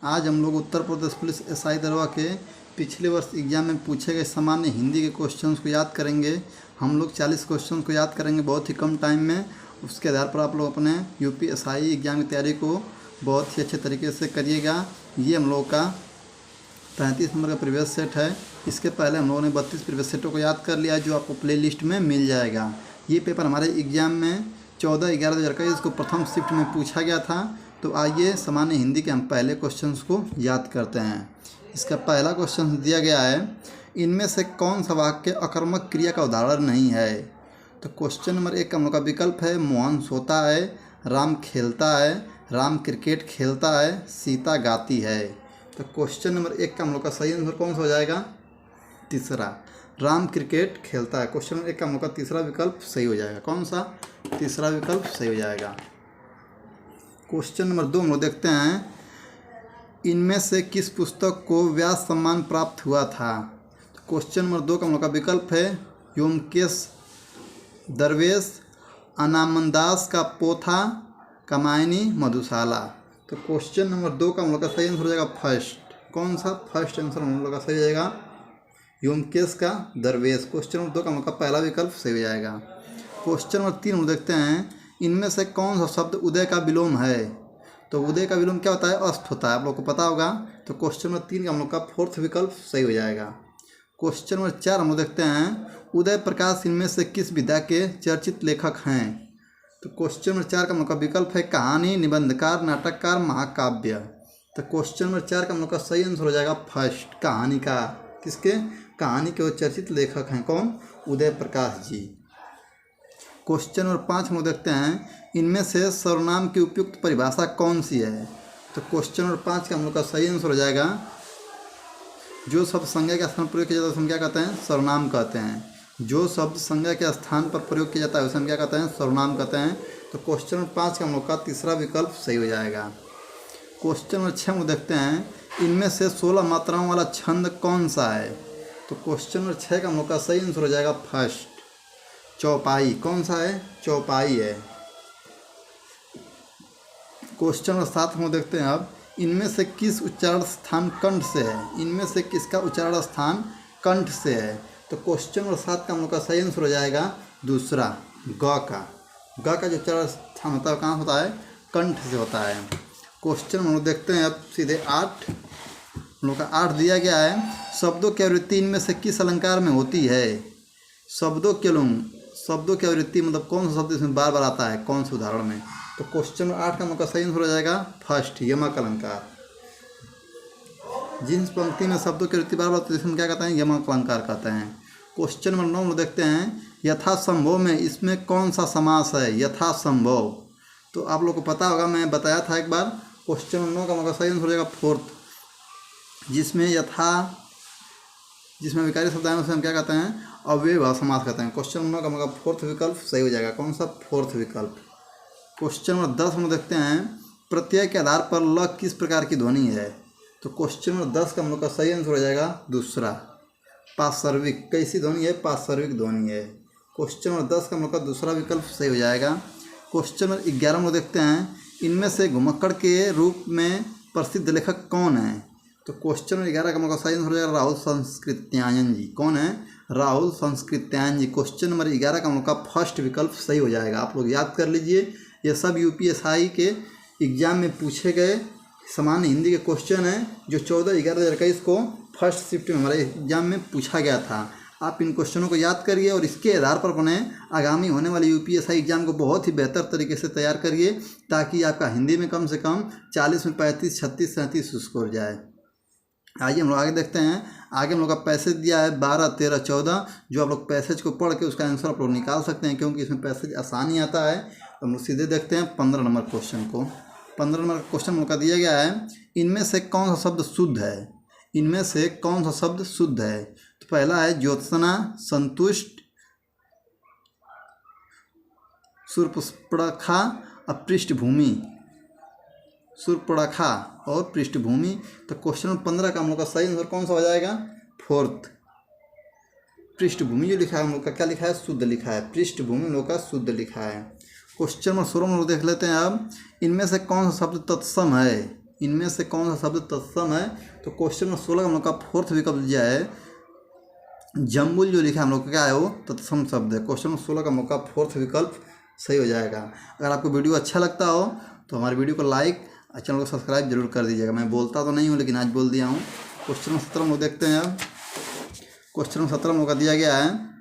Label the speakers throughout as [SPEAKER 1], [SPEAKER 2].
[SPEAKER 1] आज हम लोग उत्तर प्रदेश पुलिस एसआई दरोगा के पिछले वर्ष एग्जाम में पूछे गए सामान्य हिंदी के क्वेश्चंस को याद करेंगे। हम लोग 40 क्वेश्चंस को याद करेंगे बहुत ही कम टाइम में। उसके आधार पर आप लोग अपने यूपी एसआई एग्जाम की तैयारी को बहुत ही अच्छे तरीके से करिएगा। ये हम लोगों का 35 नंबर का प्रीवियस सेट है। इसके पहले हम लोगों ने 32 प्रीवियस सेटों को याद कर लिया, जो आपको प्ले लिस्ट में मिल जाएगा। ये पेपर हमारे एग्जाम में 14/11/2021 को प्रथम शिफ्ट में पूछा गया था। तो आइए सामान्य हिंदी के हम पहले क्वेश्चंस को याद करते हैं। इसका पहला क्वेश्चन दिया गया है, इनमें से कौन सा वाक्य अकर्मक क्रिया का उदाहरण नहीं है। तो क्वेश्चन नंबर 1 का हम लोग का विकल्प है, मोहन सोता है, राम खेलता है, राम क्रिकेट खेलता है, सीता गाती है। तो क्वेश्चन नंबर 1 का हम लोग का सही आंसर कौन सा हो जाएगा? तीसरा, राम क्रिकेट खेलता है। क्वेश्चन नंबर 1 का हम लोग का तीसरा विकल्प सही हो जाएगा। कौन सा? तीसरा विकल्प सही हो जाएगा। क्वेश्चन नंबर 2 हम लोग देखते हैं, इनमें से किस पुस्तक को व्यास सम्मान प्राप्त हुआ था। तो क्वेश्चन नंबर 2 का हम लोग का विकल्प है, व्योमकेश दरवेश, अनामदास का पोथा, कामायनी मधुशाला। तो क्वेश्चन नंबर 2 का हम लोग का सही आंसर हो जाएगा फर्स्ट। कौन सा? फर्स्ट आंसर हम लोग का सही हो जाएगा, व्योमकेश का दरवेश। क्वेश्चन नंबर 2 का हम लोग का पहला विकल्प सही हो जाएगा। क्वेश्चन नंबर 3 हम देखते हैं, इनमें से कौन सा शब्द उदय का विलोम है। तो उदय का विलोम क्या होता है? अस्त होता है, आप लोग को पता होगा। तो क्वेश्चन नंबर 3 का हम लोग का फोर्थ विकल्प सही हो जाएगा। क्वेश्चन नंबर 4 हम लोग देखते हैं, उदय प्रकाश इनमें से किस विधा के चर्चित लेखक हैं। तो क्वेश्चन नंबर 4 का हम लोग का विकल्प है, कहानी, निबंधकार, नाटककार, महाकाव्य। तो क्वेश्चन नंबर 4 का हम लोग का सही आंसर हो जाएगा फर्स्ट, कहानी का। किसके? कहानी के वो चर्चित लेखक हैं। कौन? उदय प्रकाश जी। क्वेश्चन नंबर 5 हम लोग देखते हैं, इनमें से सर्वनाम की उपयुक्त परिभाषा कौन सी है। तो क्वेश्चन नंबर 5 का हम लोग का सही आंसर हो जाएगा, जो शब्द संज्ञा के स्थान पर प्रयोग किया जाता है उसे हम क्या कहते हैं? सर्वनाम कहते हैं। जो शब्द संज्ञा के स्थान पर प्रयोग किया जाता है उसे हम क्या कहते हैं? सर्वनाम कहते हैं। तो क्वेश्चन नंबर 5 का हम लोग का तीसरा विकल्प सही हो जाएगा। क्वेश्चन नंबर 6 हम देखते हैं, इनमें से 16 मात्राओं वाला छंद कौन सा है। तो क्वेश्चन नंबर 6 का हम लोग का सही आंसर हो जाएगा फर्स्ट, चौपाई। कौन सा है? चौपाई है। क्वेश्चन नंबर 7 हम देखते हैं, अब इनमें से किस उच्चारण स्थान कंठ से है। इनमें से किसका उच्चारण स्थान कंठ से है। तो क्वेश्चन नंबर 7 का हम लोग का सही आंसर हो जाएगा दूसरा, ग का। ग का जो उच्चारण स्थान होता है कहाँ होता है? कंठ से होता है। क्वेश्चन हम लोग देखते हैं अब सीधे 8, हम लोग का 8 दिया गया है, शब्दों की आवृत्ति इनमें से किस अलंकार में होती है। शब्दों की आवृत्ति मतलब कौन सा शब्द इसमें बार बार आता है, कौन से उदाहरण में। तो क्वेश्चन 8 का हम लोग का सही आंसर हो जाएगा फर्स्ट, यमक अलंकार। जिन पंक्ति में शब्दों की आवृत्ति बार बार आती है इसमें क्या कहते हैं? यमक अलंकार कहते हैं। क्वेश्चन नंबर 9 में देखते हैं, यथासंभव में इसमें कौन सा समास है। यथासंभव, तो आप लोग को पता होगा, मैं बताया था एक बार। क्वेश्चन नंबर 9 का मतलब सही आंसर हो जाएगा फोर्थ, जिसमें विकारी शब्द आए उसे हम क्या कहते हैं? अव्ययभाव समास कहते हैं। क्वेश्चन नंबर 9 का मतलब फोर्थ विकल्प सही हो जाएगा। कौन सा? फोर्थ विकल्प। क्वेश्चन नंबर 10 हम देखते हैं, प्रत्यय के आधार पर ल किस प्रकार की ध्वनि है। तो क्वेश्चन नंबर 10 का हम लोग का सही आंसर हो जाएगा दूसरा, पार्श्विक। कैसी ध्वनि है? पार्श्विक ध्वनि है। क्वेश्चन नंबर 10 का हम लोग का दूसरा विकल्प सही हो जाएगा। क्वेश्चन नंबर 11 में देखते हैं, इनमें से घुमक्कड़ के रूप में प्रसिद्ध लेखक कौन है। तो क्वेश्चन नंबर 11 का मतलब सही आंसर हो जाएगा राहुल संस्कृत्यायन जी। कौन है? राहुल संस्कृत्यायन जी। क्वेश्चन नंबर 11 का हम लोग का फर्स्ट विकल्प सही हो जाएगा। आप लोग याद कर लीजिए, ये सब यूपीएसआई के एग्जाम में पूछे गए सामान्य हिंदी के क्वेश्चन हैं, जो 14/11/2021 को फर्स्ट शिफ्ट में हमारे एग्जाम में पूछा गया था। आप इन क्वेश्चनों को याद करिए और इसके आधार पर अपने आगामी होने वाले यूपीएसआई एग्जाम को बहुत ही बेहतर तरीके से तैयार करिए, ताकि आपका हिंदी में कम से कम 40 में 35, 36, 37 स्कोर जाए। आइए हम लोग आगे देखते हैं। आगे हम लोग का पैसेज दिया है 12, 13, 14, जो आप लोग पैसेज को पढ़ के उसका आंसर आप लोग निकाल सकते हैं, क्योंकि इसमें पैसेज आसानी आता है। तो हम लोग सीधे देखते हैं 15 नंबर क्वेश्चन को। 15 नंबर क्वेश्चन हम लोग का दिया गया है, इनमें से कौन सा शब्द शुद्ध है। इनमें से कौन सा शब्द शुद्ध है। तो पहला है ज्योत्सना, संतुष्ट, सूर्पणखा और पृष्ठभूमि। सूर्पणखा और पृष्ठभूमि। तो क्वेश्चन नंबर 15 का हम लोग का सही आंसर कौन सा हो जाएगा? फोर्थ, पृष्ठभूमि। जो लिखा है हम लोग का क्या लिखा है? शुद्ध लिखा है। पृष्ठभूमि हम लोग का शुद्ध लिखा है। क्वेश्चन नंबर 16 हम लोग देख लेते हैं अब, इनमें से कौन सा शब्द तत्सम है। इनमें से कौन सा शब्द तत्सम है? तो क्वेश्चन नंबर 16 का हम लोग का फोर्थ विकल्प दिया है जम्बुल, जो लिखा है हम लोग का क्या है वो तत्सम शब्द है। क्वेश्चन नंबर 16 का हम लोग का फोर्थ विकल्प सही हो जाएगा। अगर आपको वीडियो अच्छा लगता हो तो हमारे वीडियो को लाइक और चैनल को सब्सक्राइब जरूर कर दीजिएगा। मैं बोलता तो नहीं हूँ लेकिन आज बोल दिया हूँ। क्वेश्चन नंबर 17 हम लोग देखते हैं। अब क्वेश्चन नंबर 17 हम लोग का दिया गया है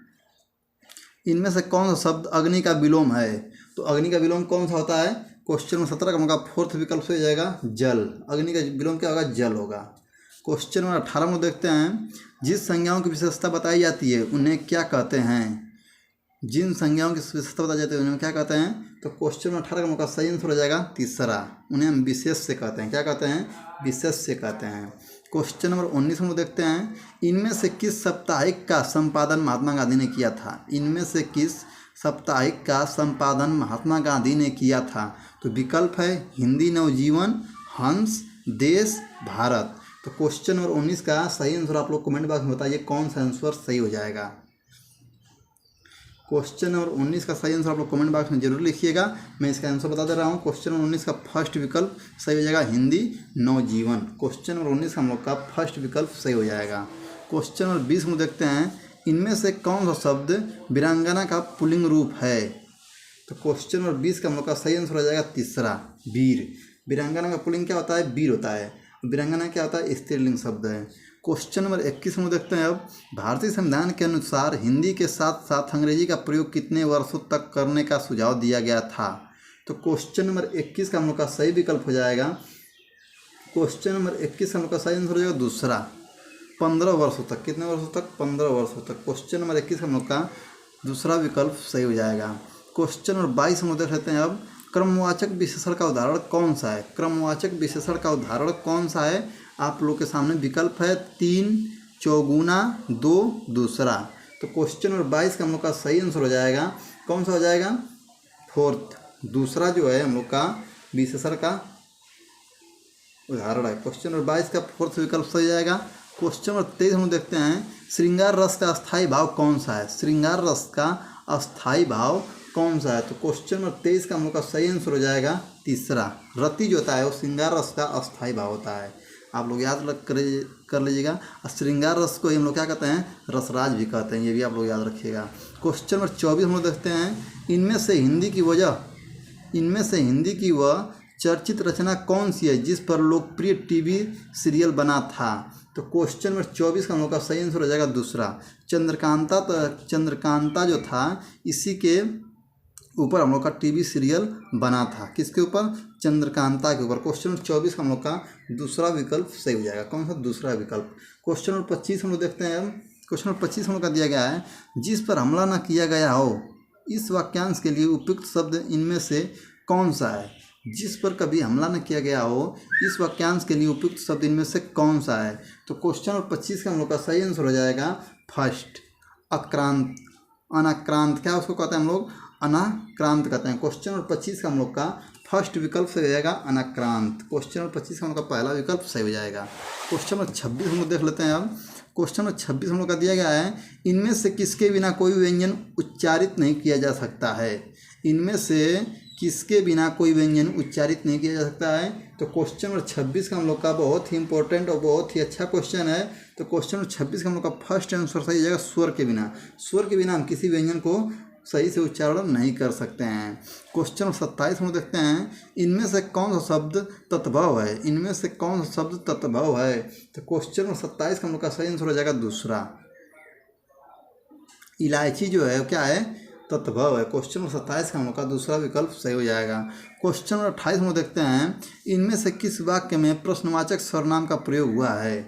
[SPEAKER 1] इनमें से कौन सा शब्द अग्नि का विलोम है? तो अग्नि का विलोम कौन सा होता है? क्वेश्चन नंबर 17 का हम लोग का फोर्थ विकल्प से हो जाएगा जल। अग्नि का विलोम क्या होगा? जल होगा। क्वेश्चन नंबर 18 में देखते हैं जिस संज्ञाओं की विशेषता बताई जाती है उन्हें क्या कहते हैं? जिन संज्ञाओं की विशेषता बताई जाती है उन्हें क्या कहते हैं? तो क्वेश्चन नंबर 18 का मौका सही आंसर हो जाएगा तीसरा। उन्हें हम विशेष से कहते हैं। क्या कहते हैं? विशेष से कहते हैं। क्वेश्चन नंबर 19 में देखते हैं इनमें से किस साप्ताहिक का संपादन महात्मा गांधी ने किया था? इनमें से किस साप्ताहिक का संपादन महात्मा गांधी ने किया था? तो विकल्प है हिंदी नवजीवन, हंस, देश, भारत। तो क्वेश्चन नंबर 19 का सही आंसर आप लोग कमेंट बॉक्स में बताइए कौन सा आंसर सही हो जाएगा। क्वेश्चन नंबर 19 का सही आंसर आप लोग कमेंट बॉक्स में जरूर लिखिएगा। मैं इसका आंसर बता दे रहा हूँ। क्वेश्चन नंबर 19 का फर्स्ट विकल्प सही हो जाएगा हिंदी नवजीवन। क्वेश्चन नंबर 19 का हम लोग का फर्स्ट विकल्प सही हो जाएगा। क्वेश्चन नंबर 20 में देखते हैं इनमें से कौन सा शब्द वीरांगना का पुल्लिंग रूप है? तो क्वेश्चन नंबर 20 का हम लोग का सही आंसर हो जाएगा तीसरा वीर। वीरांगना का पुल्लिंग क्या होता है? वीर होता है। वीरांगना क्या होता है? स्त्रीलिंग शब्द है। क्वेश्चन नंबर 21 में देखते हैं अब भारतीय संविधान के अनुसार हिंदी के साथ साथ अंग्रेजी का प्रयोग कितने वर्षों तक करने का सुझाव दिया गया था? तो क्वेश्चन नंबर 21 का हम लोग का सही विकल्प हो जाएगा। क्वेश्चन नंबर 21 का हम लोग का सही आंसर हो जाएगा दूसरा 15 वर्षों तक। कितने वर्षों तक? 15 वर्षों तक। क्वेश्चन नंबर 21 का हम लोग का दूसरा विकल्प सही हो जाएगा। क्वेश्चन नंबर 22 हम लोग देख लेते हैं अब क्रमवाचक विशेषण का उदाहरण कौन सा है? क्रमवाचक विशेषण का उदाहरण कौन सा है? आप लोग के सामने विकल्प है 3, चौगुना, 2, दूसरा। तो क्वेश्चन नंबर 22 का हम लोग का सही आंसर हो जाएगा कौन सा हो जाएगा? फोर्थ, दूसरा जो है हम लोग का विशेषण का उदाहरण है। क्वेश्चन नंबर 22 का फोर्थ विकल्प सही जाएगा। क्वेश्चन नंबर 23 हम लोग देखते हैं श्रृंगार रस का अस्थायी भाव कौन सा है? श्रृंगार रस का अस्थायी भाव कौन सा है? तो क्वेश्चन नंबर 23 का हम लोग का सही आंसर हो जाएगा तीसरा। रति जो होता है वो श्रृंगार रस का अस्थायी भाव होता है। आप लोग याद कर लीजिएगा। और श्रृंगार रस को हम लोग क्या कहते हैं? रसराज भी कहते हैं। ये भी आप लोग याद रखिएगा। क्वेश्चन नंबर 24 हम लोग देखते हैं इनमें से हिंदी की वह चर्चित रचना कौन सी है जिस पर लोकप्रिय टीवी सीरियल बना था? तो क्वेश्चन नंबर 24 का हम लोग का सही आंसर हो जाएगा दूसरा चंद्रकांता जो था इसी के ऊपर हम लोग का टीवी सीरियल बना था। किसके ऊपर? चंद्रकांता के ऊपर। क्वेश्चन नंबर 24 का हम लोग का दूसरा विकल्प सही हो जाएगा। कौन सा? दूसरा विकल्प। क्वेश्चन नंबर 25 हम लोग देखते हैं। क्वेश्चन नंबर 25 हम लोग का दिया गया है जिस पर हमला न किया गया हो इस वाक्यांश के लिए उपयुक्त शब्द इनमें से कौन सा है? जिस पर कभी हमला न किया गया हो इस वाक्यांश के लिए उपयुक्त शब्द इनमें से कौन सा है? तो क्वेश्चन नंबर 25 का हम लोग का सही आंसर हो जाएगा फर्स्ट अक्रांत, अनाक्रांत। क्या उसको कहते हैं हम लोग? अनाक्रांत कहते हैं। क्वेश्चन नंबर 25 का हम लोग का फर्स्ट विकल्प सही हो जाएगा अनाक्रांत। क्वेश्चन नंबर 25 का हम लोग का पहला विकल्प सही हो जाएगा। क्वेश्चन नंबर 26 हम लोग देख लेते हैं। अब क्वेश्चन नंबर 26 हम लोग का दिया गया है इनमें से किसके बिना कोई व्यंजन उच्चारित नहीं किया जा सकता है? इनमें से किसके बिना कोई व्यंजन उच्चारित नहीं किया जा सकता है? तो क्वेश्चन नंबर 26 का हम लोग का बहुत ही इंपॉर्टेंट और बहुत ही अच्छा क्वेश्चन है। तो क्वेश्चन नंबर 26 का हम लोग का फर्स्ट आंसर सही हो जाएगा स्वर के बिना। स्वर के बिना हम किसी व्यंजन को सही से उच्चारण नहीं कर सकते हैं। क्वेश्चन नंबर 27 हम देखते हैं इनमें से कौन सा शब्द तत्भव है? इनमें से कौन सा शब्द तत्भव है? तो क्वेश्चन नंबर 27 का हम लोग का सही आंसर हो जाएगा दूसरा इलायची जो है क्या है? तत्भव है। क्वेश्चन नंबर 27 का हम लोग का दूसरा विकल्प सही हो जाएगा। क्वेश्चन नंबर 28 हम देखते हैं इनमें से किस वाक्य में प्रश्नवाचक सर्वनाम का प्रयोग हुआ है?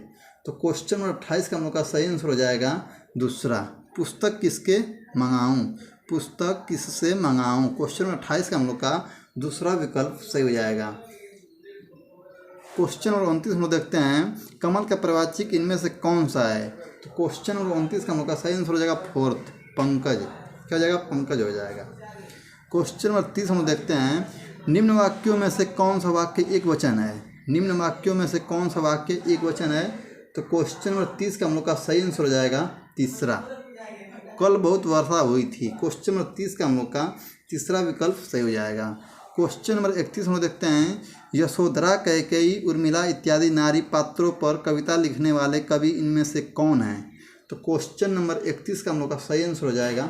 [SPEAKER 1] तो क्वेश्चन नंबर 28 का हम लोग का सही आंसर हो जाएगा दूसरा पुस्तक किसके मंगाऊं? पुस्तक किससे मंगाऊं? क्वेश्चन नंबर 28 का हम लोग का दूसरा विकल्प सही हो जाएगा। क्वेश्चन नंबर 29 हम लोग देखते हैं कमल का प्रवाचिक इनमें से कौन सा है? तो क्वेश्चन नंबर 29 का हम लोग का सही आंसर हो जाएगा फोर्थ पंकज। क्या हो जाएगा? पंकज हो जाएगा। क्वेश्चन नंबर 30 हम लोग देखते हैं निम्न वाक्यों में से कौन सा वाक्य एक वचन है? निम्न वाक्यों में से कौन सा वाक्य एक वचन है? तो क्वेश्चन नंबर 30 का हम लोग का सही आंसर हो जाएगा तीसरा कल बहुत वर्षा हुई थी। क्वेश्चन नंबर 30 का हम लोग का तीसरा विकल्प सही हो जाएगा। क्वेश्चन नंबर 31 हम लोग देखते हैं, यशोधरा, कैकेयी, उर्मिला इत्यादि नारी पात्रों पर कविता लिखने वाले कवि इनमें से कौन है? तो क्वेश्चन नंबर 31 का हम लोग का सही आंसर हो जाएगा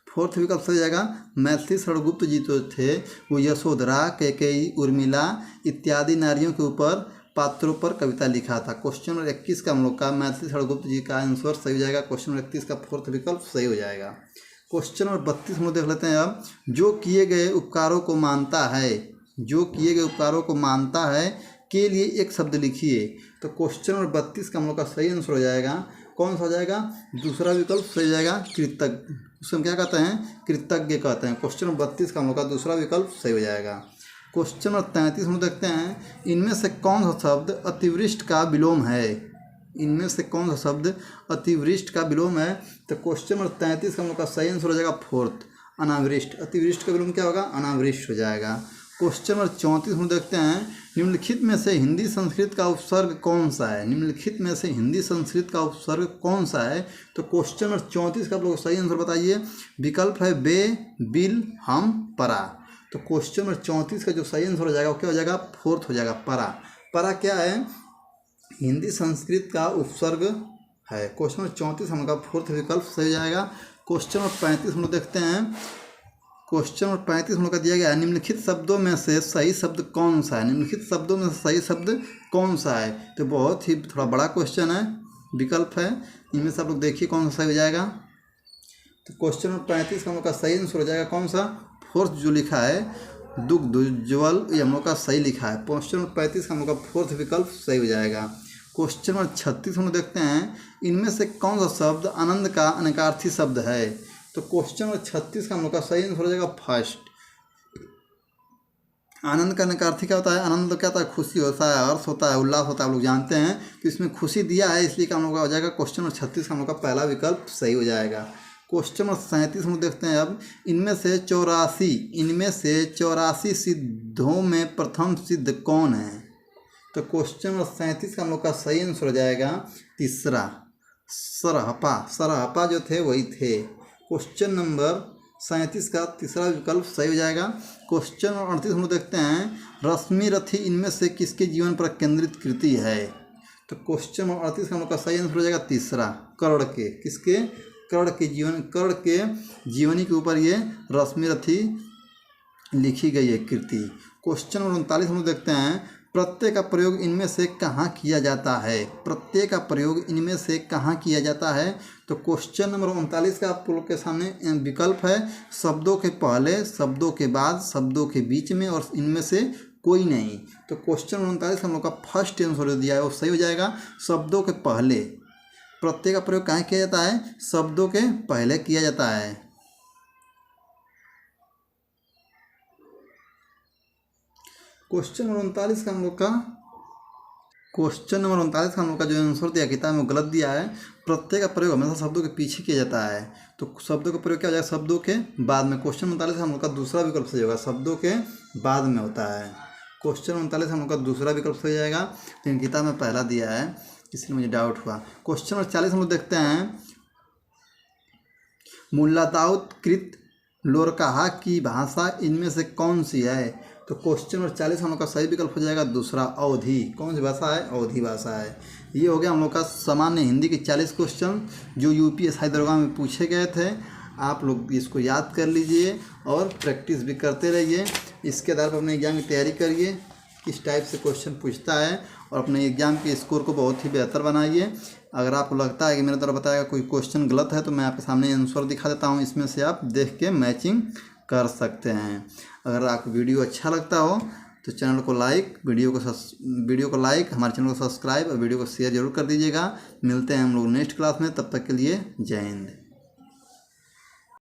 [SPEAKER 1] फोर्थ विकल्प सही जाएगा। मैथिली शरणगुप्त जी जो थे वो यशोधरा, कैकेयी, उर्मिला इत्यादि नारियों के ऊपर पात्रों पर कविता लिखा था। क्वेश्चन नंबर 21 का हम लोग का मैथिली शरणगुप्त जी का आंसर सही हो जाएगा। क्वेश्चन नंबर 31 का फोर्थ विकल्प सही हो जाएगा। क्वेश्चन नंबर 32 हम लोग देख लेते हैं अब, जो किए गए उपकारों को मानता है, जो किए गए उपकारों को मानता है के लिए एक शब्द लिखिए। तो क्वेश्चन नंबर 32 का हम लोग का सही आंसर हो जाएगा, कौन सा हो जाएगा? दूसरा विकल्प सही हो जाएगा, कृतज्ञ। उसको हम क्या कहते हैं? कृतज्ञ कहते हैं। क्वेश्चन नंबर 32 का हम लोग का दूसरा विकल्प सही हो जाएगा। क्वेश्चन नंबर 33 हम देखते हैं, इनमें से कौन सा शब्द अतिवृष्ट का विलोम है? इनमें से कौन सा शब्द अतिवृष्ट का विलोम है? तो क्वेश्चन नंबर 33 का हम लोग का सही आंसर हो जाएगा फोर्थ, अनावृष्ट। अतिवृष्ट का विलोम क्या होगा? अनावृष्ट हो जाएगा। क्वेश्चन नंबर 34 हम देखते हैं, निम्नलिखित में से हिंदी संस्कृत का उपसर्ग कौन सा है? निम्नलिखित में से हिंदी संस्कृत का उपसर्ग कौन सा है? तो क्वेश्चन नंबर 34 का आप लोग सही आंसर बताइए। विकल्प है बे, बिल, हम, परा। तो क्वेश्चन नंबर 34 का जो सही आंसर हो जाएगा वो क्या हो जाएगा? फोर्थ हो जाएगा, परा। परा क्या है? हिंदी संस्कृत का उपसर्ग है। क्वेश्चन नंबर 34 हम लोग का फोर्थ विकल्प सही हो जाएगा। क्वेश्चन नंबर 35 हम लोग देखते हैं, क्वेश्चन नंबर 35 हम लोग का दिया गया है, निम्नलिखित शब्दों में से सही शब्द कौन सा है? निम्नलिखित शब्दों में से सही शब्द कौन सा है? तो बहुत ही थोड़ा बड़ा क्वेश्चन है, विकल्प है, इनमें से आप लोग देखिए कौन सा सही हो जाएगा। तो क्वेश्चन नंबर 35 का हम लोग का सही आंसर हो जाएगा कौन सा? फोर्थ जो लिखा है दुग्ध उज्ज्वल, ये हम लोग का सही लिखा है। क्वेश्चन नंबर 35 का हम लोग का फोर्थ विकल्प सही हो जाएगा। क्वेश्चन नंबर 36 हम लोग देखते हैं, इनमें से कौन सा शब्द आनंद का अनेकार्थी शब्द है? तो क्वेश्चन नंबर 36 का हम लोग का सही आंसर हो जाएगा फर्स्ट। आनंद का अनेकार्थी क्या होता है? आनंद क्या होता है? खुशी होता है, अर्थ होता है, उल्लास होता है, आप लोग जानते हैं। तो इसमें खुशी दिया है, इसलिए का हम लोग का हो जाएगा क्वेश्चन नंबर 36 का हम लोग का पहला विकल्प सही हो जाएगा। क्वेश्चन नंबर 37 हम लोग देखते हैं अब, इनमें से 84 सिद्धों में प्रथम सिद्ध कौन है? तो क्वेश्चन नंबर 37 का हम लोग का सही आंसर हो जाएगा तीसरा, सरहपा जो थे वही थे। क्वेश्चन नंबर 37 का तीसरा विकल्प सही हो जाएगा। क्वेश्चन नंबर 38 हम लोग देखते हैं, रश्मि रथी इनमें से किसके जीवन पर केंद्रित कृति है? तो क्वेश्चन नंबर 38 का हम लोग का सही आंसर हो जाएगा तीसरा, कर्ण के। किसके? कर्ण के जीवनी के ऊपर ये रश्मि रथी लिखी गई है कृति। क्वेश्चन नंबर 39 हम लोग देखते हैं, प्रत्यय का प्रयोग इनमें से कहाँ किया जाता है? प्रत्यय का प्रयोग इनमें से कहाँ किया जाता है? तो क्वेश्चन नंबर 39 का आप लोग के सामने विकल्प है, शब्दों के पहले, शब्दों के बाद, शब्दों के बीच में और इनमें से कोई नहीं। तो क्वेश्चन नंबर 39 हम लोग का फर्स्ट आंसर जो दिया है वो सही हो जाएगा, शब्दों के पहले। प्रत्यय का प्रयोग कहाँ किया जाता है? शब्दों के पहले किया जाता है। क्वेश्चन नंबर 39 का हम लोग का जो आंसर दिया किताब में गलत दिया है। प्रत्यय का प्रयोग हमेशा शब्दों के पीछे किया जाता है, तो शब्दों का प्रयोग क्या हो जाएगा? शब्दों के बाद में। क्वेश्चन 39 हम लोग का दूसरा विकल्प सही होगा, शब्दों के बाद में होता है। क्वेश्चन 39 हम लोग का दूसरा विकल्प सही जाएगा, लेकिन किताब में पहला दिया है इसलिए मुझे डाउट हुआ। क्वेश्चन नंबर 40 हम लोग देखते हैं, मुल्लाताउत कृत लोरकाहा की भाषा इनमें से कौन सी है? तो क्वेश्चन नंबर 40 हम लोग का सही विकल्प हो जाएगा दूसरा, अवधी। कौन सी भाषा है? अवधी भाषा है। ये हो गया हम लोग का सामान्य हिंदी के 40 क्वेश्चन जो यूपीएससी दरगाह में पूछे गए थे। आप लोग इसको याद कर लीजिए और प्रैक्टिस भी करते रहिए। इसके आधार पर अपने एग्जाम की तैयारी करिए, किस टाइप से क्वेश्चन पूछता है, और अपने एग्जाम के स्कोर को बहुत ही बेहतर बनाइए। अगर आपको लगता है कि मेरे द्वारा बताया कोई क्वेश्चन गलत है तो मैं आपके सामने आंसर दिखा देता हूँ, इसमें से आप देख के मैचिंग कर सकते हैं। अगर आपको वीडियो अच्छा लगता हो तो चैनल को लाइक, वीडियो को लाइक, हमारे चैनल को सब्सक्राइब और वीडियो को शेयर जरूर कर दीजिएगा। मिलते हैं हम लोग नेक्स्ट क्लास में, तब तक के लिए जय हिंद।